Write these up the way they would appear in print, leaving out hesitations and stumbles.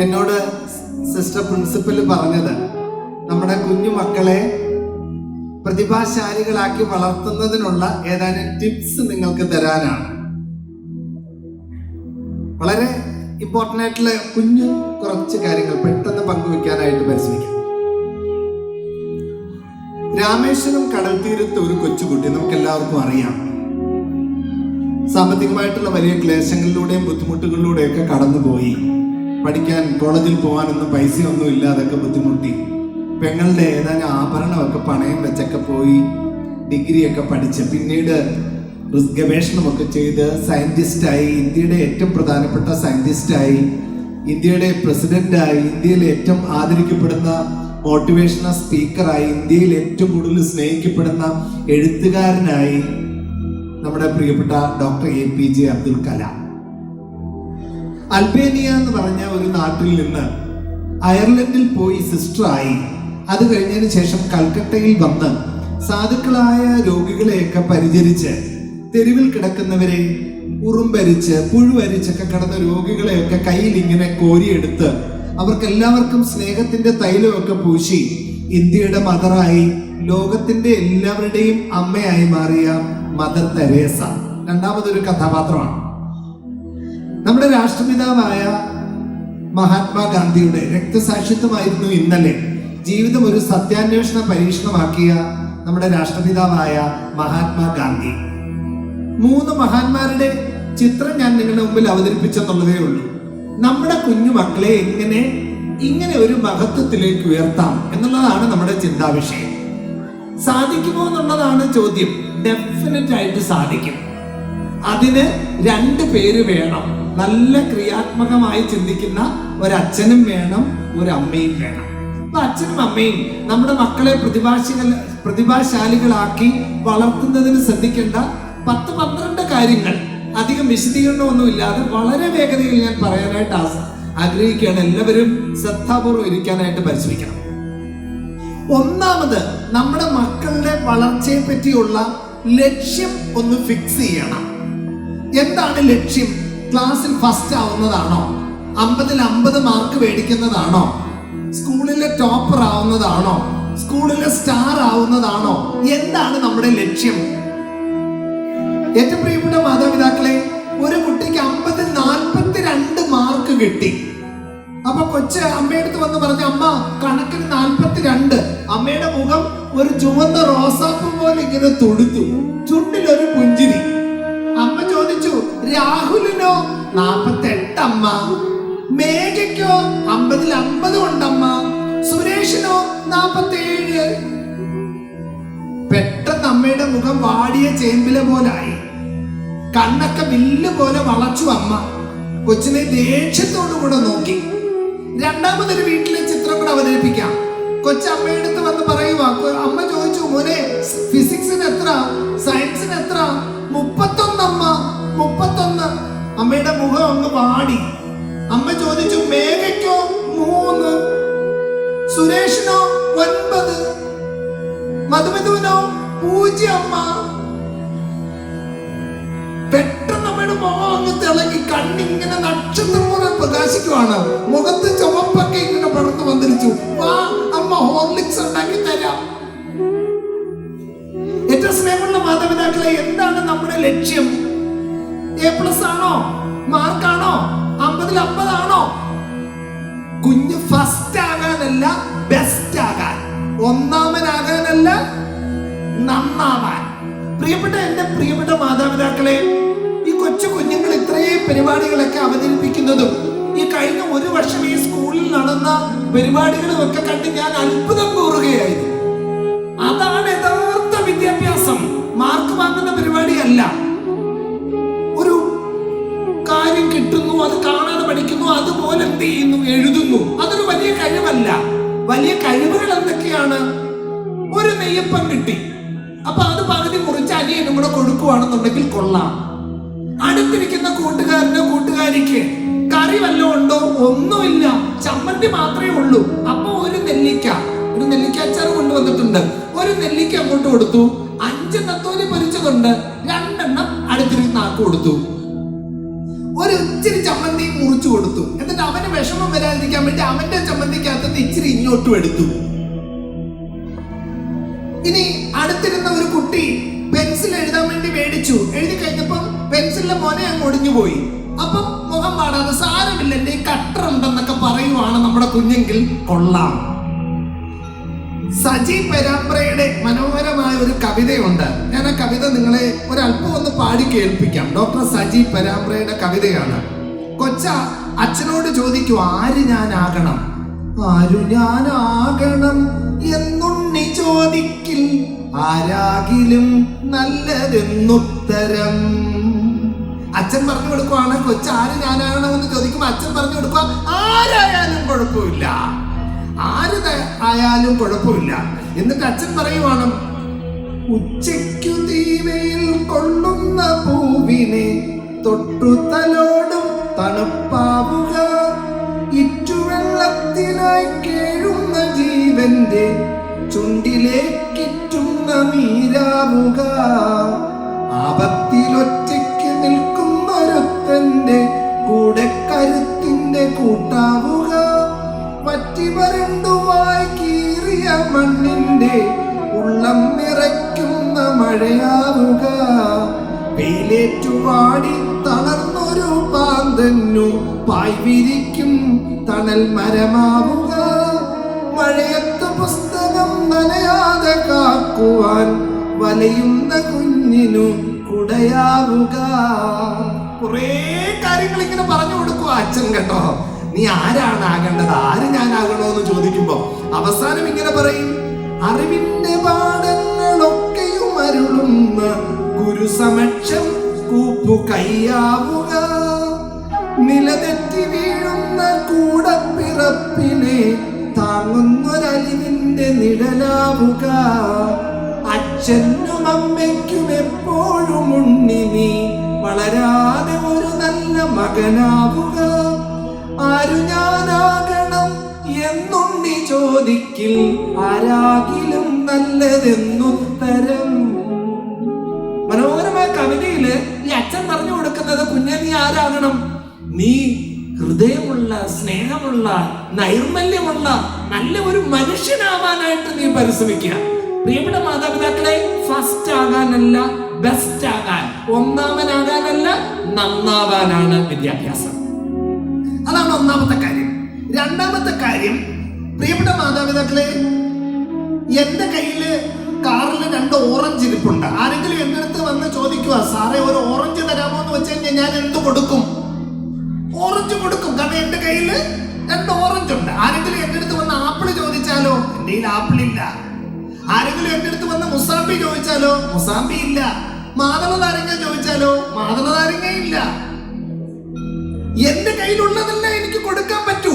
എന്നോട് sister principal പറഞ്ഞത് നമ്മുടെ കുഞ്ഞു മക്കളെ പ്രതിഭാശാലികളാക്കി വളർത്തുന്നതിനുള്ള ഏതാനും ടിപ്സ് നിങ്ങൾക്ക് തരാനാണ്. വളരെ ഇമ്പോർട്ടൻ്റ് ആയിട്ടുള്ള കുറച്ച് കാര്യങ്ങൾ പെട്ടെന്ന് പങ്കുവെക്കാനായിട്ട് പരിശ്രമിക്കാം. രാമേശ്വരം കടൽ തീരത്ത് ഒരു കൊച്ചുകുട്ടി, നമുക്ക് എല്ലാവർക്കും അറിയാം, സാമ്പത്തികമായിട്ടുള്ള വലിയ ക്ലേശങ്ങളിലൂടെയും ബുദ്ധിമുട്ടുകളിലൂടെയൊക്കെ കടന്നുപോയി. പഠിക്കാൻ കോളേജിൽ പോകാനൊന്നും പൈസയൊന്നും ഇല്ലാതൊക്കെ ബുദ്ധിമുട്ടി. പെങ്ങളുടെ ഏതാനും ആഭരണമൊക്കെ പണയം വെച്ചൊക്കെ പോയി ഡിഗ്രിയൊക്കെ പഠിച്ച് പിന്നീട് ഗവേഷണമൊക്കെ ചെയ്ത് സയന്റിസ്റ്റായി, ഇന്ത്യയുടെ ഏറ്റവും പ്രധാനപ്പെട്ട സയന്റിസ്റ്റായി, ഇന്ത്യയുടെ പ്രസിഡന്റായി, ഇന്ത്യയിൽ ഏറ്റവും ആദരിക്കപ്പെടുന്ന മോട്ടിവേഷണൽ സ്പീക്കറായി, ഇന്ത്യയിൽ ഏറ്റവും കൂടുതൽ സ്നേഹിക്കപ്പെടുന്ന എഴുത്തുകാരനായി നമ്മുടെ പ്രിയപ്പെട്ട doctor APJ Abdul Kalam. Albania എന്ന് പറഞ്ഞ ഒരു നാട്ടിൽ നിന്ന് അയർലൻഡിൽ പോയി സിസ്റ്ററായി. അത് കഴിഞ്ഞതിന് ശേഷം കൽക്കട്ടയിൽ വന്ന് സാധുക്കളായ രോഗികളെയൊക്കെ പരിചരിച്ച് തെരുവിൽ കിടക്കുന്നവരെ ഉറുമ്പരിച്ച് പുഴുവരിച്ചൊക്കെ കിടന്ന രോഗികളെയൊക്കെ കയ്യിൽ ഇങ്ങനെ കോരിയെടുത്ത് അവർക്കെല്ലാവർക്കും സ്നേഹത്തിന്റെ തൈലമൊക്കെ പൂശി ഇന്ത്യയുടെ മദറായി, ലോകത്തിന്റെ എല്ലാവരുടെയും അമ്മയായി മാറിയ മദർ തെരേസ രണ്ടാമതൊരു കഥാപാത്രമാണ്. നമ്മുടെ രാഷ്ട്രപിതാവായ മഹാത്മാഗാന്ധിയുടെ രക്തസാക്ഷിത്വമായിരുന്നു ഇന്നലെ ജീവിതം ഒരു സത്യാന്വേഷണ പരീക്ഷണമാക്കിയ നമ്മുടെ രാഷ്ട്രപിതാവായ മഹാത്മാഗാന്ധി. 3 മഹാന്മാരുടെ ചിത്രം ഞാൻ നിങ്ങളുടെ മുമ്പിൽ അവതരിപ്പിച്ചെന്നുള്ളതേ ഉള്ളൂ. നമ്മുടെ കുഞ്ഞു മക്കളെ ഇങ്ങനെ ഒരു മഹത്വത്തിലേക്ക് ഉയർത്താം എന്നുള്ളതാണ് നമ്മുടെ ചിന്താവിഷയം. സാധിക്കുമോ എന്നുള്ളതാണ് ചോദ്യം. ഡെഫിനറ്റ് ആയിട്ട് സാധിക്കും. അതിന് 2 പേര് വേണം. നല്ല ക്രിയാത്മകമായി ചിന്തിക്കുന്ന ഒരച്ഛനും വേണം, ഒരമ്മയും വേണം. അപ്പൊ അച്ഛനും അമ്മയും നമ്മുടെ മക്കളെ പ്രതിഭാശാലികളാക്കി വളർത്തുന്നതിന് ശ്രദ്ധിക്കേണ്ട 10-12 കാര്യങ്ങൾ അധികം വിശദീകരണമൊന്നും ഇല്ലാതെ വളരെ വേഗതയിൽ ഞാൻ പറയാനായിട്ട് ആഗ്രഹിക്കുകയാണ്. എല്ലാവരും ശ്രദ്ധാപൂർവ്വം ഇരിക്കാനായിട്ട് പരിശ്രമിക്കണം. ഒന്നാമത്, നമ്മുടെ മക്കളുടെ വളർച്ചയെ പറ്റിയുള്ള ലക്ഷ്യം ഒന്ന് ഫിക്സ് ചെയ്യണം. എന്താണ് ലക്ഷ്യം? ക്ലാസ്സിൽ ഫസ്റ്റ് ആവുന്നതാണോ? 50-ൽ 50 മാർക്ക് മേടിക്കുന്നതാണോ? സ്കൂളിലെ ടോപ്പർ ആവുന്നതാണോ? സ്കൂളിലെ സ്റ്റാർ ആവുന്നതാണോ? എന്താണ് നമ്മുടെ ലക്ഷ്യം? ഏറ്റവും പ്രിയപ്പെട്ട മാതാപിതാക്കളെ, ഒരു കുട്ടിക്ക് 50-ൽ 42 മാർക്ക് കിട്ടി. അപ്പൊ കൊച്ച് അമ്മയടുത്ത് വന്ന് പറഞ്ഞു, അമ്മ കണക്കിന് 42. അമ്മയുടെ മുഖം ഒരു ചുവന്ന റോസാപ്പ് പോലെ ഇങ്ങനെ തൊടുത്തു, ചുണ്ടിലൊരു പുഞ്ചിരി. അമ്മ ചോദിച്ചു, രാഹുലിനോ? 48 അമ്മ. മേഘയ്ക്കോ? 50-ൽ 50 ഉണ്ടമ്മ. സുരേഷിനോ? 47. പെട്ടെന്ന് അമ്മയുടെ മുഖം വാടിയ ചേമ്പിലെ പോലായി, കണ്ണൊക്കെ വില്ല് പോലെ വളച്ചു. അമ്മ കൊച്ചിനെ ദേഷ്യത്തോടു കൂടെ നോക്കി. രണ്ടാമതൊരു വീട്ടിലെ ചിത്രം കൂടെ അവതരിപ്പിക്കാം. കൊച്ചമ്മയടുത്ത് വന്ന് പറയുക, അമ്മ ചോദിച്ചു, മോനെ ഫിസിക്സിന് എത്ര, സയൻസിന് എത്ര? 31 അമ്മ. 31. അമ്മയുടെ മുഖം അങ്ങ് വാടി. അമ്മ ചോദിച്ചു, മേഘയ്ക്കോ? 3. സുരേഷിനോ? 9. മധുമധുവിനോ? 0 അമ്മ. പെട്ടെന്ന് അമ്മയുടെ മുഖം അങ്ങ് തിളങ്ങി, കണ്ണിങ്ങനെ നക്ഷത്രം പോലെ പ്രകാശിക്കുവാണ്, മുഖത്ത് ചുവപ്പൊക്കെ ഇങ്ങനെ പടർന്നു വന്നിരിച്ചു. വാ അമ്മ, ഹോർലിക്സ് ഉണ്ടാക്കി തരാം. ഏറ്റവും സ്നേഹമുള്ള മാതാപിതാക്കളെ, എന്താണ് നമ്മുടെ ലക്ഷ്യം? A+ ആണോ? മാർക്കാണോ? 50-ൽ 50 ആണോ? കുഞ്ഞ് ഫസ്റ്റ് ആകാനല്ല, ബെസ്റ്റ് ആകാൻ. ഒന്നാമനാകാനല്ല, നന്നാവാൻ. എന്റെ പ്രിയപ്പെട്ട മാതാപിതാക്കളെ, ഈ കൊച്ചു കുഞ്ഞുങ്ങൾ ഇത്രയും പരിപാടികളൊക്കെ അവതരിപ്പിക്കുന്നതും ഈ കഴിഞ്ഞ 1 വർഷം ഈ സ്കൂളിൽ നടന്ന പരിപാടികളും ഒക്കെ കണ്ട് ഞാൻ അത്ഭുതം കൂറുകയായിരുന്നു. അതാണ് യഥാർത്ഥ വിദ്യാഭ്യാസം. മാർക്ക് വാങ്ങുന്ന പരിപാടിയല്ല. ഒരു കാര്യം കിട്ടുന്നു, അത് കാണാതെ പഠിക്കുന്നു, അതുപോലെ എന്ത് ചെയ്യുന്നു, എഴുതുന്നു. അതൊരു വലിയ കഴിവല്ല. വലിയ കഴിവുകൾ എന്തൊക്കെയാണ്? ഒരു നെയ്യപ്പം കിട്ടി, അപ്പൊ അത് പകുതി മുറിച്ച് അനിയനും കൂടെ കൊടുക്കുവാണെന്നുണ്ടെങ്കിൽ കൊള്ളാം. അടുത്തിരിക്കുന്ന കൂട്ടുകാരിക്ക് കറി വല്ലതും ഉണ്ടോ? ഒന്നുമില്ല, ചമ്മന്തി മാത്രമേ ഉള്ളൂ. അപ്പൊ ഒരു നെല്ലിക്ക അച്ചാർ കൊണ്ടുവന്നിട്ടുണ്ട്, ഒരു നെല്ലിക്ക അങ്ങോട്ട് കൊടുത്തു. 5 നത്തോലി പൊരിച്ചതുണ്ട്, 2 അടുത്തിരിക്കുന്ന ആൾക്ക് കൊടുത്തു. ഒരു ഇച്ചിരി ചമ്മന്തി മുറിച്ചു കൊടുത്തു. എന്നിട്ട് അവന് വിഷമം വരാതിരിക്കാൻ വേണ്ടി അവന്റെ ചമ്മന്തിക്കകത്ത് ഇച്ചിരി ഇങ്ങോട്ടും എടുത്തു. ഇനി അടുത്തിരുന്ന ഒരു കുട്ടി പെൻസിൽ എഴുതാൻ വേണ്ടി മേടിച്ചു. എഴുതി കഴിഞ്ഞപ്പം പെൻസിലിന്റെ മോനെ അങ്ങ് ഒടിഞ്ഞുപോയി. അപ്പം മുഖം പാടാതെ സാരമില്ല, എന്റെ കട്ടർ ഉണ്ടെന്നൊക്കെ പറയുവാണ് നമ്മുടെ കുഞ്ഞെങ്കിൽ കൊള്ളാം. സജി പെരാമ്പ്രയുടെ മനോഹരമായ ഒരു കവിതയുണ്ട്. ഞാൻ ആ കവിത നിങ്ങളെ ഒരല്പം ഒന്ന് പാടി കേൾപ്പിക്കാം. ഡോക്ടർ സജി പെരാമ്പ്രയുടെ കവിതയാണ്. കൊച്ച അച്ഛനോട് ചോദിക്കൂ, ആര് ഞാനാകണം, ആരു ഞാനാകണം എന്നുണ്ണി ചോദിക്കിൽ, ആരാകിലും നല്ലതെന്നുത്തരം. അച്ഛൻ പറഞ്ഞു കൊടുക്കുവാണ്, കൊച്ച ആര് ഞാനാകണമെന്ന് ചോദിക്കുമ്പോൾ അച്ഛൻ പറഞ്ഞു കൊടുക്കുക, ആരായാലും കുഴപ്പമില്ല, ആര് ആയാലും കുഴപ്പമില്ല. എന്നിട്ട് അച്ഛൻ പറയുവാണ്, ഉച്ചയ്ക്കു തീവയിൽ കൊള്ളുന്ന പൂവിനെ തൊട്ടു തലോടും തണുപ്പാവുക, ഇറ്റുവെള്ളത്തിനായി കേഴുന്ന ജീവന്റെ ചുണ്ടിലേക്കിറ്റുന്ന നീരാവുക, ആപത്തിലൊറ്റയ്ക്ക് നിൽക്കുന്നൊരുത്തന്റെ കൂടെ കരുത്തിന്റെ കൂട്ടാവുക, പറ്റി വരണ്ടുവായി കീറിയ മണ്ണിന്റെ ഉള്ളം നിറയ്ക്കുന്ന മഴയാവുക, വെയിലേറ്റുവാടി തളർന്നൊരു പാന്തന്നു പായ് വിരിക്കും തണൽ മരമാവുക, മഴയത്ത് പുസ്തകം നനയാതെ കാക്കുവാൻ വലയുന്ന കുഞ്ഞിനു കുടയാവുക. കുറേ കാര്യങ്ങൾ ഇങ്ങനെ പറഞ്ഞു കൊടുക്കുക അച്ഛൻ കേട്ടോ. നീ ആരാണ് ആകേണ്ടത്, ആര് ഞാനാകണോ എന്ന് ചോദിക്കുമ്പോ അവസാനം ഇങ്ങനെ പറയും, അറിവിന്റെ പാഠങ്ങളൊക്കെയും അരുളുന്ന ഗുരു സമക്ഷം കൂപ്പു കയ്യാവുക, നിലതെറ്റി വീഴുന്ന കൂടപ്പിറപ്പിനെ താങ്ങുന്നൊരലിവിന്റെ നിഴലാവുക, അച്ഛനും അമ്മയ്ക്കും എപ്പോഴും ഉണ്ണി നീ വളരാതെ ഒരു നല്ല മകനാവുക, ആരു ഞാനാകണം എന്നുണ്ണി ചോദിക്കിൽ, ആരാകിലും നല്ലതെന്നുത്തരം. മനോഹരമായ കവിതയില് ഈ അച്ഛൻ പറഞ്ഞു കൊടുക്കുന്നത്, കുഞ്ഞെ നീ ആരാകണം, നീ ഹൃദയമുള്ള, സ്നേഹമുള്ള, നൈർമല്യമുള്ള നല്ല ഒരു മനുഷ്യനാവാനായിട്ട് നീ പരിശ്രമിക്കുക. പ്രിയപ്പെട്ട മാതാപിതാക്കളെ, ഫസ്റ്റ് ആകാനല്ല, ബെസ്റ്റ് ആകാൻ, ഒന്നാമനാകാനല്ല, നന്നാവാനാണ് വിദ്യാഭ്യാസം. അതാണ് ഒന്നാമത്തെ കാര്യം. രണ്ടാമത്തെ കാര്യം, പ്രിയപ്പെട്ട മാതാപിതാക്കളെ, എന്റെ കയ്യില് കാറിൽ 2 ഓറഞ്ച് ഇരിപ്പുണ്ട്. ആരെങ്കിലും എന്റെ അടുത്ത് വന്ന് ചോദിക്കുക, സാറേ ഒരു ഓറഞ്ച് തരാമോ എന്ന് വെച്ച് കഴിഞ്ഞാൽ ഞാൻ എന്ത് കൊടുക്കും? ഓറഞ്ച് കൊടുക്കും. കാരണം എന്റെ കയ്യില് 2 ഓറഞ്ച് ഉണ്ട്. ആരെങ്കിലും എന്റെ അടുത്ത് വന്ന് ആപ്പിള് ചോദിച്ചാലോ, എന്റെ കയ്യിൽ ആപ്പിൾ ഇല്ല. ആരെങ്കിലും എന്റെ അടുത്ത് വന്ന് മുസാമ്പി ചോദിച്ചാലോ, മുസാമ്പി ഇല്ല. മാതള നാരങ്ങ ചോദിച്ചാലോ, മാതള നാരങ്ങ ഇല്ല. എന്റെ കയ്യിലുള്ളതല്ല എനിക്ക് കൊടുക്കാൻ പറ്റൂ.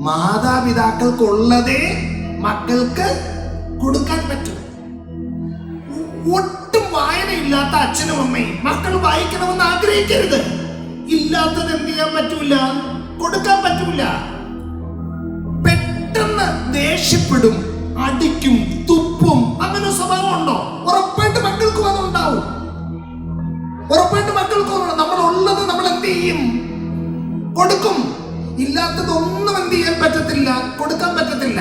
മാതാപിതാക്കൾക്കുള്ളതേ മക്കൾക്ക് കൊടുക്കാൻ പറ്റൂ. ഒട്ടും വായനയില്ലാത്ത അച്ഛനും അമ്മയും മക്കൾ വായിക്കണമെന്ന് ആഗ്രഹിക്കരുത്. ഇല്ലാത്തത് എന്ത് ചെയ്യാൻ പറ്റൂല, കൊടുക്കാൻ പറ്റൂല. പെട്ടെന്ന് ദേഷ്യപ്പെടും, അടിക്കും, തുപ്പും. അങ്ങനെ സ്വഭാവം ഉണ്ടോ? ഉറപ്പായിട്ട് മക്കൾക്കും അതുണ്ടാവും. ഉറപ്പായിട്ട് മക്കൾക്കും നമ്മൾ ഉള്ളത് നമ്മൾ എന്ത് ചെയ്യും? കൊടുക്കും. ഇല്ലാത്തതൊന്നും എന്ത് ചെയ്യാൻ പറ്റത്തില്ല, കൊടുക്കാൻ പറ്റത്തില്ല.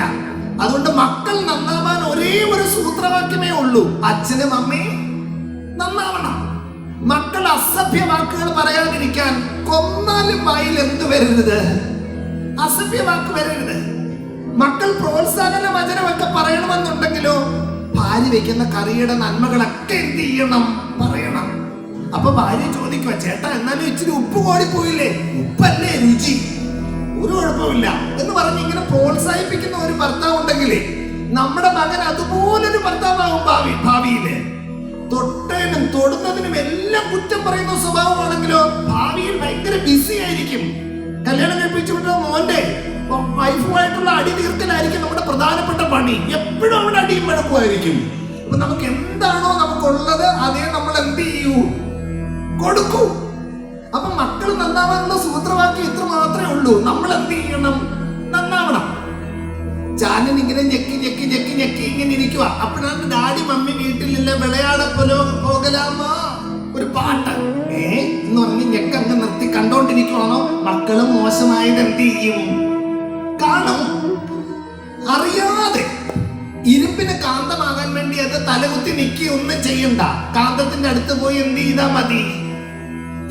അതുകൊണ്ട് മക്കൾ നന്നാവാൻ ഒരേ ഒരു സൂത്രവാക്യമേ ഉള്ളൂ, അച്ഛനും അമ്മയും നന്നാവണം. മക്കൾ അസഭ്യ വാക്കുകൾ പറയാതിരിക്കാൻ കൊന്നാലും വായിൽ എന്ത് വരരുത്, അസഭ്യ വാക്ക് വരരുത്. മക്കൾ പ്രോത്സാഹന വചനമൊക്കെ പറയണമെന്നുണ്ടെങ്കിലോ ഭാര്യ വെക്കുന്ന കറിയുടെ നന്മകളൊക്കെ എന്ത് ചെയ്യണം, പറയണം. അപ്പൊ ഭാര്യ ചോദിക്കുക, ചേട്ടാ എന്നാലും ഇച്ചിരി ഉപ്പ് കൂടിപ്പോയില്ലേ, ഉപ്പല്ലേ രുചി, ഒരു കുഴപ്പമില്ല എന്ന് പറഞ്ഞ് ഇങ്ങനെ പ്രോത്സാഹിപ്പിക്കുന്ന ഒരു ഭർത്താവ് ഉണ്ടെങ്കിലേ നമ്മുടെ മകൻ അതുപോലൊരു ഭർത്താവാകും ഭാവിയില്. തൊട്ടതിനും തൊടുന്നതിനും എല്ലാം കുറ്റം പറയുന്ന സ്വഭാവമാണെങ്കിലോ ഭാവിയിൽ ഭയങ്കര ബിസി ആയിരിക്കും. കല്യാണം കഴിപ്പിച്ചു വിട്ട മോന്റെ വൈഫുമായിട്ടുള്ള അടി തീർക്കലായിരിക്കും നമ്മുടെ പ്രധാനപ്പെട്ട പണി. എപ്പോഴും അവിടെ അടിയും വഴക്കുമായിരിക്കും. അപ്പൊ നമുക്ക് എന്താണോ നമുക്കുള്ളത് അതേ നമ്മൾ എന്ത് ചെയ്യൂ, കൊടുക്കൂ. അപ്പൊ മക്കൾ നന്നാവാനുള്ള സൂത്രവാക്യം ഇത്ര മാത്രമേ ഉള്ളൂ, നമ്മൾ എന്ത് ചെയ്യണം, നന്നാവണം. ചാനൻ ഇങ്ങനെ ഞെക്കി ഞെക്കി ഞെക്കി ഞെക്കി ഇങ്ങനെ ഇരിക്കുക. അപ്പോഴാണ് ഡാഡി മമ്മി വീട്ടിലില്ല, വിളയാട പോകലാമ ഒരു പാട്ട് എന്ന് പറഞ്ഞ് ഞെക്കങ്ങ് നിർത്തി കണ്ടോണ്ടിരിക്കുവാണോ? മക്കളും മോശമായത് എന്ത് ചെയ്യും? കാണും. അറിയാതെ ഇരുമ്പിന് കാന്തമാകാൻ വേണ്ടി അത് തലകുത്തി നിൽക്കി ഒന്നും ചെയ്യണ്ട. കാന്തത്തിന്റെ അടുത്ത് പോയി എന്ത് ചെയ്താ മതി?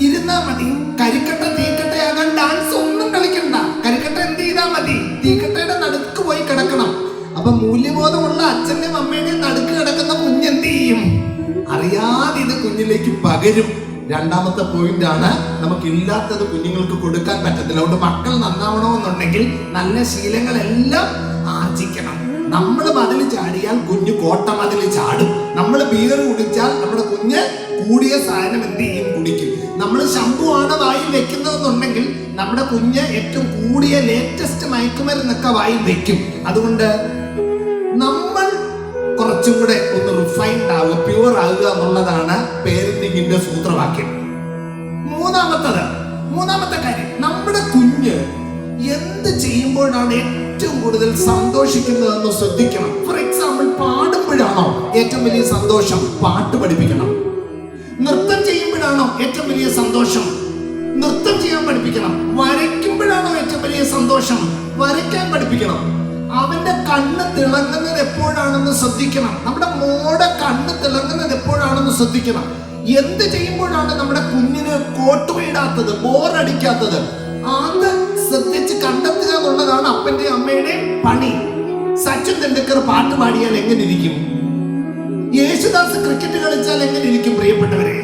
ഇരുന്നാ മതി. കരിക്കട്ട തീക്കട്ടയാകാൻ ഡാൻസ് ഒന്നും കളിക്കണ്ട. കരിക്കട്ട എന്ത് ചെയ്താ മതി? തീക്കട്ടയുടെ നടുക്ക് പോയി കിടക്കണം. അപ്പൊ മൂല്യബോധമുള്ള അച്ഛന്റെയും അമ്മയുടെയും നടുക്ക് കിടക്കുന്ന കുഞ്ഞെന്ത് ചെയ്യും? അറിയാതെ ഇത് കുഞ്ഞിലേക്ക് പകരും. രണ്ടാമത്തെ പോയിന്റ് ആണ്, നമുക്ക് ഇല്ലാത്തത് കുഞ്ഞുങ്ങൾക്ക് കൊടുക്കാൻ പറ്റത്തില്ല. അതുകൊണ്ട് മക്കൾ നന്നാവണമെന്നുണ്ടെങ്കിൽ നല്ല ശീലങ്ങളെല്ലാം ആർജിക്കണം. നമ്മൾ മതിൽ ചാടിയാൽ കുഞ്ഞ് കോട്ട മതിൽ ചാടും. നമ്മൾ ബിയർ കുടിച്ചാൽ നമ്മുടെ കുഞ്ഞ് കൂടിയ സാധനം എന്ത് ചെയ്യും? കുടിക്കും. നമ്മൾ ശംഭുവാണ് വായിൽ വെക്കുന്നതെന്നുണ്ടെങ്കിൽ നമ്മുടെ കുഞ്ഞ് ഏറ്റവും കൂടിയ ലേറ്റസ്റ്റ് മയക്കുമരുന്നൊക്കെ വായിൽ വെക്കും. അതുകൊണ്ട് നമ്മൾ കുറച്ചും കൂടെ ഒന്ന് റിഫൈൻഡ് ആവുക, പ്യുവർ ആവുക എന്നുള്ളതാണ് പേരന്റിങ്ങിന്റെ സൂത്രവാക്യം. മൂന്നാമത്തെ കാര്യം, നമ്മുടെ കുഞ്ഞ് എന്ത് ചെയ്യുമ്പോഴാണ് ഏറ്റവും കൂടുതൽ സന്തോഷിക്കുന്നതെന്ന് ശ്രദ്ധിക്കണം. ഫോർ എക്സാമ്പിൾ, പാടുമ്പോഴാണോ ഏറ്റവും വലിയ സന്തോഷം? പാട്ട് പഠിപ്പിക്കണം. നൃത്തം ചെയ്യുമ്പോഴാണോ ഏറ്റവും വലിയ സന്തോഷം? നൃത്തം ചെയ്യാൻ പഠിപ്പിക്കണം. വരയ്ക്കുമ്പോഴാണോ ഏറ്റവും വലിയ സന്തോഷം? വരയ്ക്കാൻ പഠിപ്പിക്കണം. അവന്റെ കണ്ണ് തിളങ്ങുന്നത് എപ്പോഴാണെന്ന് ശ്രദ്ധിക്കണം. നമ്മുടെ മോടെ കണ്ണ് തിളങ്ങുന്നത് എപ്പോഴാണെന്ന് ശ്രദ്ധിക്കണം. എന്ത് ചെയ്യുമ്പോഴാണ് നമ്മുടെ കുഞ്ഞിന് കോട്ടുവീടാത്തത്, ബോറടിക്കാത്തത്, അത് ശ്രദ്ധിച്ച് കണ്ടെത്തുക എന്നുള്ളതാണ് അപ്പന്റെയും അമ്മയുടെയും പണി. സച്ചിൻ തെണ്ടുൽക്കർ പാട്ട് പാടിയാൽ എങ്ങനെ ഇരിക്കും? യേശുദാസ് ക്രിക്കറ്റ് കളിച്ചാൽ എങ്ങനെ ഇരിക്കും? പ്രിയപ്പെട്ടവരെ,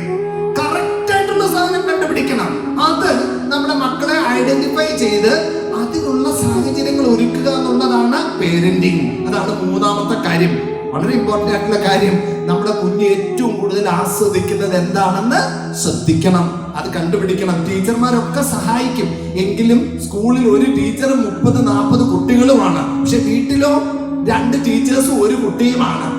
കറക്റ്റ് ആയിട്ടുള്ള സാധനം കണ്ടുപിടിക്കണം. അത് നമ്മുടെ മക്കളെ ഐഡന്റിഫൈ ചെയ്ത് അതിനുള്ള സാഹചര്യങ്ങൾ ഒരുക്കുക എന്നുള്ളതാണ് പേരന്റിങ്. അതാണ് മൂന്നാമത്തെ കാര്യം, വളരെ ഇമ്പോർട്ടന്റ് ആയിട്ടുള്ള കാര്യം. നമ്മുടെ കുഞ്ഞ് ഏറ്റവും കൂടുതൽ ആസ്വദിക്കുന്നത് എന്താണെന്ന് ശ്രദ്ധിക്കണം, അത് കണ്ടുപിടിക്കണം. ടീച്ചർമാരൊക്കെ സഹായിക്കും. എങ്കിലും സ്കൂളിൽ ഒരു ടീച്ചറും 30-40 കുട്ടികളുമാണ്. പക്ഷെ വീട്ടിലോ 2 ടീച്ചേഴ്സും 1 കുട്ടിയുമാണ്.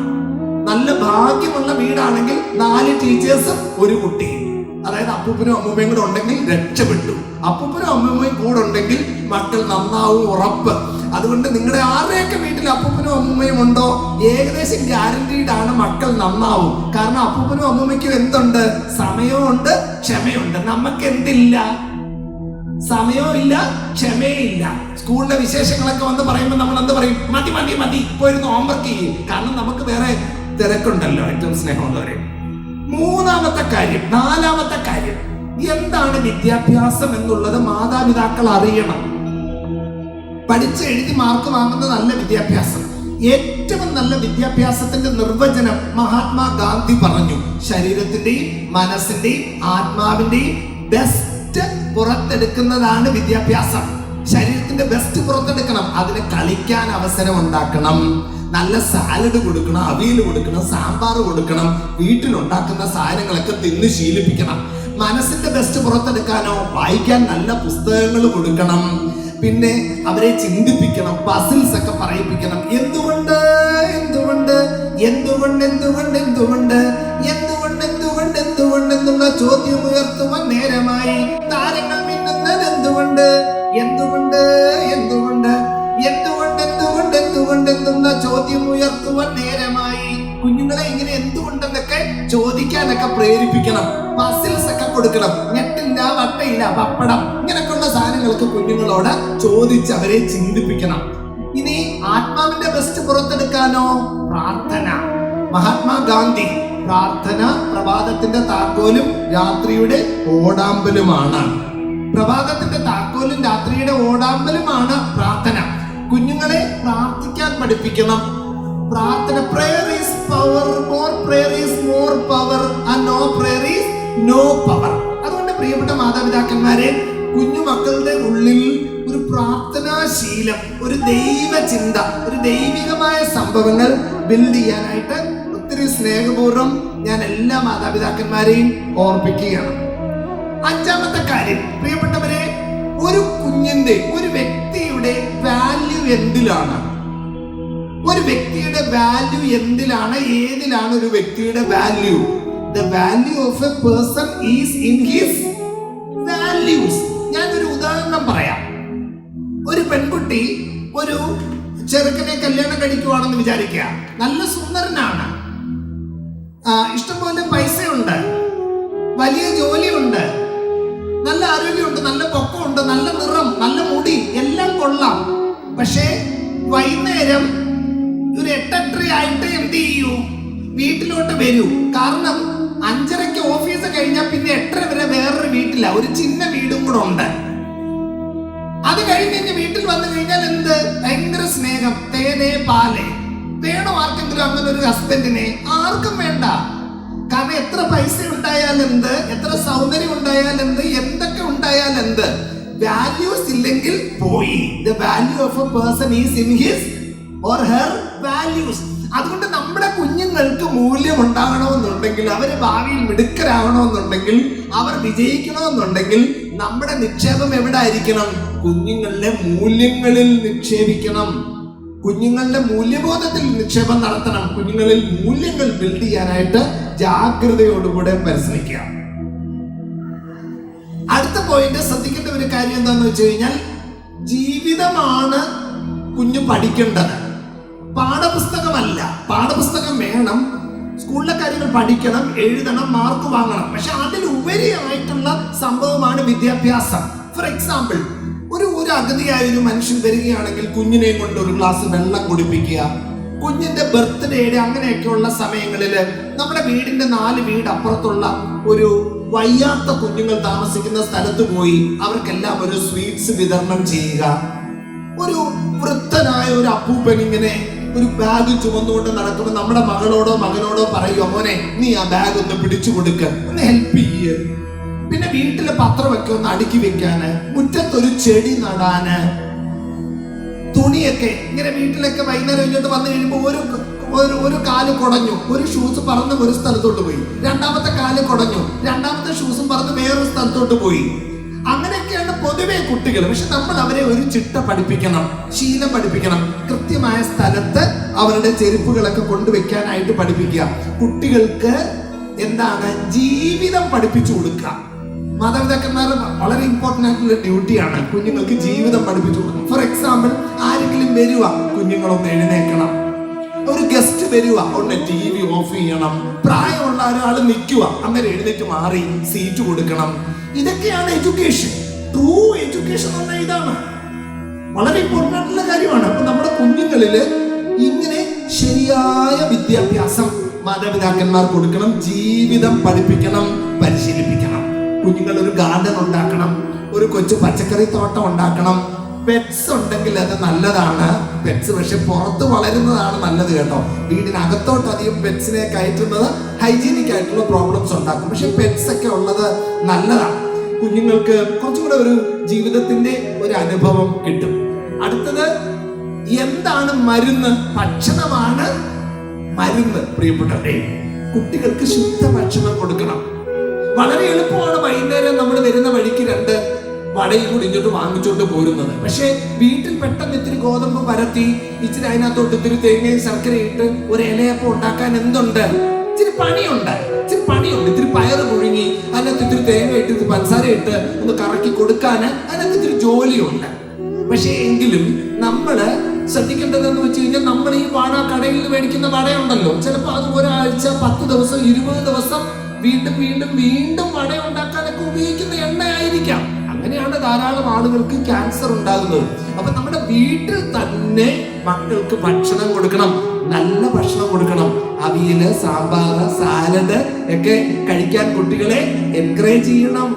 നല്ല ഭാഗ്യമുള്ള വീടാണെങ്കിൽ 4 ടീച്ചേഴ്സും 1 കുട്ടിയും. അതായത് അപ്പൂപ്പനും അമ്മൂമ്മയും കൂടെ ഉണ്ടെങ്കിൽ രക്ഷപ്പെട്ടു. അപ്പൂപ്പനും അമ്മൂമ്മയും കൂടെ ഉണ്ടെങ്കിൽ മക്കൾ നന്നാവും, ഉറപ്പ്. അതുകൊണ്ട് നിങ്ങളുടെ ആരുടെയൊക്കെ വീട്ടിൽ അപ്പൂപ്പനും അമ്മൂമ്മയും ഉണ്ടോ, ഏകദേശം ഗ്യാരണ്ടീഡ് ആണ് മക്കൾ നന്നാവും. കാരണം അപ്പൂപ്പനും അമ്മൂമ്മയ്ക്കും എന്തുണ്ട്? സമയമുണ്ട്, ക്ഷമയുണ്ട്. നമുക്ക് എന്തില്ല? സമയവും ഇല്ല, ക്ഷമയില്ല. സ്കൂളിലെ വിശേഷങ്ങളൊക്കെ വന്ന് പറയുമ്പോൾ നമ്മൾ എന്ത് പറയും? മതി മതി മതി, പോയിരുന്ന് ഹോംവർക്ക് ചെയ്യും. കാരണം നമുക്ക് വേറെ തിരക്കുണ്ടല്ലോ. ഏറ്റവും സ്നേഹമുള്ളവരെ, നാലാമത്തെ കാര്യം എന്താണ് വിദ്യാഭ്യാസം എന്നുള്ളത് മാതാപിതാക്കൾ അറിയണം. പഠിച്ച് എഴുതി മാർക്ക് വാങ്ങുന്ന നല്ല വിദ്യാഭ്യാസം. ഏറ്റവും നല്ല വിദ്യാഭ്യാസത്തിന്റെ നിർവചനം മഹാത്മാഗാന്ധി പറഞ്ഞു. ശരീരത്തിന്റെയും മനസ്സിന്റെയും ആത്മാവിന്റെയും ബെസ്റ്റ് പുറത്തെടുക്കുന്നതാണ് വിദ്യാഭ്യാസം. ശരീരത്തിന്റെ ബെസ്റ്റ് പുറത്തെടുക്കണം. അതിന് കളിക്കാൻ അവസരം ഉണ്ടാക്കണം. നല്ല സാലഡ് കൊടുക്കണം, അവിയൽ കൊടുക്കണം, സാമ്പാർ കൊടുക്കണം. വീട്ടിലുണ്ടാക്കുന്ന സാധനങ്ങളൊക്കെ തിന്ന് ശീലിപ്പിക്കണം. മനസ്സിന്റെ ബെസ്റ്റ് പുറത്തെടുക്കാനോ വായിക്കാൻ നല്ല പുസ്തകങ്ങൾ കൊടുക്കണം. പിന്നെ അവരെ ചിന്തിപ്പിക്കണം, പസിൽസ് ഒക്കെ പറയിപ്പിക്കണം. എന്തുകൊണ്ട് എന്തുകൊണ്ട് എന്തുകൊണ്ട് എന്തുകൊണ്ട് എന്തുകൊണ്ട് എന്തുകൊണ്ട് എന്തുകൊണ്ട് എന്തുകൊണ്ട് എന്നുള്ള ചോദ്യം ഉയർത്തുവാൻ നേരമായി. താരങ്ങൾ മിന്നുന്നത് എന്തുകൊണ്ട് എന്തുകൊണ്ട് എന്തുകൊണ്ട് എന്തുകൊണ്ട് എന്തുകൊണ്ട് എന്തുകൊണ്ട് എന്നുള്ള ചോദ്യം ഉയർത്തുവാൻ നേരമായി. കുഞ്ഞുങ്ങളെ ഇങ്ങനെ എന്തുകൊണ്ടെന്നൊക്കെ ചോദിക്കാനൊക്കെ പ്രേരിപ്പിക്കണം. പസിൽസ് ഒക്കെ കൊടുക്കണം. ഞെട്ടില്ല, വട്ടയില്ല, പപ്പടം, ഇങ്ങനെയൊക്കെയുള്ള സാധനങ്ങളൊക്കെ കുഞ്ഞുങ്ങളോട് ചോദിച്ച് അവരെ ചിന്തിപ്പിക്കണം. ഇനി ആത്മാവിന്റെ ബെസ്റ്റ് പുറത്തെടുക്കാനോ പ്രാർത്ഥന. മഹാത്മാഗാന്ധി പ്രാർത്ഥന പ്രഭാതത്തിന്റെ താക്കോലും രാത്രിയുടെ ഓടാമ്പലുമാണ്. പ്രഭാതത്തിന്റെ താക്കോലും രാത്രിയുടെ ഓടാമ്പലുമാണ് പ്രാർത്ഥന. കുഞ്ഞുങ്ങളെ പ്രാർത്ഥിക്കാൻ പഠിപ്പിക്കണം. പ്രാർത്ഥന, prayer is power, more prayer is more power, and no prayer is no power. അതുകൊണ്ട് പ്രിയപ്പെട്ട മാതാപിതാക്കന്മാരെ, കുഞ്ഞുമക്കളുടെ ഉള്ളിൽ ഒരു പ്രാർത്ഥനാശീലം, ഒരു ദൈവചിന്ത, ഒരു ദൈവികമായ സംഭവങ്ങൾ ബിൽഡ് ചെയ്യാനായിട്ട് ഒത്തിരി സ്നേഹപൂർവ്വം ഞാൻ എല്ലാ മാതാപിതാക്കന്മാരെയും ഓർപ്പിക്കുകയാണ്. അഞ്ചാമത്തെ കാര്യം, പ്രിയപ്പെട്ടവരെ, ഒരു കുഞ്ഞിന്റെ, ഒരു വ്യക്തിയുടെ വാല്യൂ എന്തിലാണ്? ഒരു വ്യക്തിയുടെ വാല്യൂ എന്തിലാണ്? ഏതിലാണ് ഒരു വ്യക്തിയുടെ value? The value of a person is in his values. ഞാനൊരു ഉദാഹരണം പറയാം. ഒരു പെൺകുട്ടി ഒരു ചെറുക്കനെ കല്യാണം കഴിക്കുവാണെന്ന് വിചാരിക്കുക. നല്ല സുന്ദരനാണ്, ഇഷ്ടംപോലെ പൈസയുണ്ട്, വലിയ ജോലിയുണ്ട്, നല്ല ആരോഗ്യമുണ്ട്, നല്ല പൊക്കമുണ്ട്, നല്ല നിറം, നല്ല മുടി, എല്ലാം കൊള്ളാം. പക്ഷേ വൈകുന്നേരം ഒരു 8:30 ആയിട്ട് എന്ത് ചെയ്യൂ? വീട്ടിലോട്ട് വരൂ. കാരണം 5:30 ഓഫീസ് കഴിഞ്ഞാൽ പിന്നെ 8:30 വരെ വേറൊരു വീട്ടില, ഒരു ചിന്ന വീടും കൂടെ ഉണ്ട്. അത് കഴിഞ്ഞ് വീട്ടിൽ വന്നു കഴിഞ്ഞാൽ എന്ത്? ഭയങ്കര സ്നേഹം, തേനേ പാലേ. വേണോ ആർക്കെങ്കിലും അങ്ങനെ ഒരു ഹസ്ബൻഡിനെ? ആർക്കും വേണ്ട. കാരണം എത്ര പൈസ ഉണ്ടായാലെന്ത്, എത്ര സൗന്ദര്യം ഉണ്ടായാലെന്ത്, എന്തൊക്കെ ഉണ്ടായാലെന്ത്, വാല്യൂസ് ഇല്ലെങ്കിൽ പോയി. The value of A person is in his or her values. അതുകൊണ്ട് നമ്മുടെ കുഞ്ഞുങ്ങൾക്ക് മൂല്യം ഉണ്ടാകണമെന്നുണ്ടെങ്കിൽ, അവര് ഭാവിയിൽ മിടുക്കരാകണമെന്നുണ്ടെങ്കിൽ, അവർ വിജയിക്കണമെന്നുണ്ടെങ്കിൽ നമ്മുടെ നിക്ഷേപം എവിടെ ആയിരിക്കണം? കുഞ്ഞുങ്ങളുടെ മൂല്യങ്ങളിൽ നിക്ഷേപിക്കണം. കുഞ്ഞുങ്ങളുടെ മൂല്യബോധത്തിൽ നിക്ഷേപം നടത്തണം. കുഞ്ഞുങ്ങളിൽ മൂല്യങ്ങൾ ബിൽഡ് ചെയ്യാനായിട്ട് ജാഗ്രതയോടുകൂടെ പരിശ്രമിക്കുക. അടുത്ത പോയിന്റ് ശ്രദ്ധിക്കേണ്ട ഒരു കാര്യം എന്താണെന്ന് വെച്ച് കഴിഞ്ഞാൽ, ജീവിതമാണ് കുഞ്ഞു പഠിക്കേണ്ടത്, പാഠപുസ്തകമല്ല. പാഠപുസ്തകം വേണം, സ്കൂളിലെ കാര്യങ്ങൾ പഠിക്കണം, എഴുതണം, മാർക്ക് വാങ്ങണം. പക്ഷെ അതിലുപരിയായിട്ടുള്ള സംഭവമാണ് വിദ്യാഭ്യാസം. ഫോർ എക്സാമ്പിൾ, ഒരു അഗതിയായ ഒരു മനുഷ്യൻ വരികയാണെങ്കിൽ കുഞ്ഞിനെ കൊണ്ട് ഒരു ഗ്ലാസ് വെള്ളം കുടിപ്പിക്കുക. കുഞ്ഞിന്റെ ബർത്ത്ഡേയുടെ അങ്ങനെയൊക്കെയുള്ള സമയങ്ങളിൽ നമ്മുടെ വീടിന്റെ 4 വീട് അപ്പുറത്തുള്ള ഒരു വയ്യാത്ത കുഞ്ഞുങ്ങൾ താമസിക്കുന്ന സ്ഥലത്ത് പോയി അവർക്കെല്ലാം ഒരു സ്വീറ്റ്സ് വിതരണം ചെയ്യുക. ഒരു വൃദ്ധനായ ഒരു അപ്പൂപ്പൻ ഇങ്ങനെ ഒരു ബാഗ് ചുമന്നുകൊണ്ട് നടക്കുമ്പോൾ നമ്മുടെ മകളോടോ മകനോടോ പറയുമോ, മോനെ നീ ആ ബാഗ് ഒന്ന് പിടിച്ചു കൊടുക്ക, ഒന്ന് ഹെൽപ്പ് ചെയ്യ്. പിന്നെ വീട്ടിലെ പത്രമൊക്കെ ഒന്ന് അടുക്കി വെക്കാന്, മുറ്റത്തൊരു ചെടി നടാന്, തുണിയൊക്കെ ഇങ്ങനെ വീട്ടിലൊക്കെ വൈകുന്നേരം കഴിഞ്ഞിട്ട് വന്നു കഴിയുമ്പോൾ ഒരു കാല് കുടഞ്ഞു, ഒരു ഷൂസ് പറന്ന് ഒരു സ്ഥലത്തോട്ട് പോയി, രണ്ടാമത്തെ കാല് കുടഞ്ഞു, രണ്ടാമത്തെ ഷൂസും പറന്ന് വേറൊരു സ്ഥലത്തോട്ട് പോയി. അങ്ങനെയൊക്കെയാണ് പൊതുവെ കുട്ടികൾ. പക്ഷെ നമ്മൾ അവരെ ഒരു ചിട്ട പഠിപ്പിക്കണം, ശീലം പഠിപ്പിക്കണം. കൃത്യമായ സ്ഥലത്ത് അവരുടെ ചെരുപ്പുകളൊക്കെ കൊണ്ടുവയ്ക്കാനായിട്ട് പഠിപ്പിക്കുക. കുട്ടികൾക്ക് എന്താണ് ജീവിതം പഠിപ്പിച്ചു കൊടുക്കുക. മാതാപിതാക്കന്മാർ വളരെ ഇമ്പോർട്ടൻ്റ് ആയിട്ടുള്ള ഡ്യൂട്ടിയാണ് കുഞ്ഞുങ്ങൾക്ക് ജീവിതം പഠിപ്പിച്ചു കൊടുക്കുക. ഫോർ എക്സാമ്പിൾ, ആരെങ്കിലും വരുക, കുഞ്ഞുങ്ങളൊന്ന് എഴുന്നേക്കണം. ഒരു ഗസ്റ്റ് വരിക, ഒന്ന് TV ഓഫ് ചെയ്യണം. പ്രായമുള്ള ഒരാൾ നിൽക്കുക, അങ്ങനെ എഴുന്നേറ്റ് മാറി സീറ്റ് കൊടുക്കണം. ഇതൊക്കെയാണ് എഡ്യൂക്കേഷൻ. ട്രൂ എഡ്യൂക്കേഷൻ എന്ന് പറഞ്ഞാൽ ഇതാണ്, വളരെ ഇമ്പോർട്ടൻ്റ് ആയിട്ടുള്ള കാര്യമാണ്. അപ്പൊ നമ്മുടെ കുഞ്ഞുങ്ങളില് ഇങ്ങനെ ശരിയായ വിദ്യാഭ്യാസം മാതാപിതാക്കന്മാർ കൊടുക്കണം. ജീവിതം പഠിപ്പിക്കണം, പരിശീലിപ്പിക്കണം. കുഞ്ഞുങ്ങൾ ഒരു ഗാർഡൻ ഉണ്ടാക്കണം, ഒരു കൊച്ചു പച്ചക്കറി തോട്ടം ഉണ്ടാക്കണം. പെറ്റ്സ് ഉണ്ടെങ്കിൽ അത് നല്ലതാണ്. പെറ്റ്സ് പക്ഷെ പുറത്ത് വളരുന്നതാണ് നല്ലത് കേട്ടോ. വീടിനകത്തോട്ട് അധികം പെറ്റ്സിനെ കയറ്റുന്നത് ഹൈജീനിക് ആയിട്ടുള്ള പ്രോബ്ലംസ് ഉണ്ടാക്കും. പക്ഷെ പെറ്റ്സ് ഒക്കെ ഉള്ളത് നല്ലതാണ്. കുഞ്ഞുങ്ങൾക്ക് കുറച്ചുകൂടെ ഒരു ജീവിതത്തിന്റെ ഒരു അനുഭവം കിട്ടും. അടുത്തത് എന്താണ് മരുന്ന്? ഭക്ഷണമാണ് മരുന്ന്. പ്രിയപ്പെട്ടവരെ, കുട്ടികൾക്ക് ശുദ്ധ ഭക്ഷണം കൊടുക്കണം. വളരെ എളുപ്പമാണ് വൈകുന്നേരം നമ്മൾ വരുന്ന വഴിക്ക് 2 വടയും കൂടി ഇങ്ങോട്ട് വാങ്ങിച്ചോണ്ട് പോരുന്നത്. പക്ഷെ വീട്ടിൽ പെട്ടെന്ന് ഇത്തിരി ഗോതമ്പ് പരത്തി, ഇച്ചിരി അതിനകത്തോട്ട് ഇത്തിരി തേങ്ങയും ശർക്കരയും ഇട്ട് ഒരു ഇലയപ്പം ഉണ്ടാക്കാൻ എന്തുണ്ട്? ഇച്ചിരി പണിയുണ്ട്. ഇത്തിരി പയറ് പുഴുങ്ങി അതിനകത്ത് ഇത്തിരി തേങ്ങ ഇട്ട് പഞ്ചസാര ഇട്ട് ഒന്ന് കറക്കി കൊടുക്കാന് അതിനകത്ത് ഇത്തിരി ജോലിയുണ്ട്. പക്ഷെ എങ്കിലും നമ്മള് ശ്രദ്ധിക്കേണ്ടതെന്ന് വെച്ച് കഴിഞ്ഞാൽ, നമ്മൾ ഈ വട കടയിൽ നിന്ന് മേടിക്കുന്ന വടയുണ്ടല്ലോ, ചിലപ്പോൾ അത് ഒരാഴ്ച, 10 ദിവസം, 20 ദിവസം വീണ്ടും വട ഉണ്ടാക്കാനൊക്കെ ഉപയോഗിക്കുന്ന എണ്ണയായിരിക്കാം. അങ്ങനെയാണ് ധാരാളം ആളുകൾക്ക് ക്യാൻസർ ഉണ്ടാകുന്നത്. അപ്പൊ നമ്മുടെ വീട്ടിൽ തന്നെ മക്കൾക്ക് ഭക്ഷണം കൊടുക്കണം, നല്ല ഭക്ഷണം കൊടുക്കണം. അവിയല്, സാമ്പാർ, സാലഡ് ഒക്കെ കഴിക്കാൻ കുട്ടികളെ എൻകറേജ് ചെയ്യണം.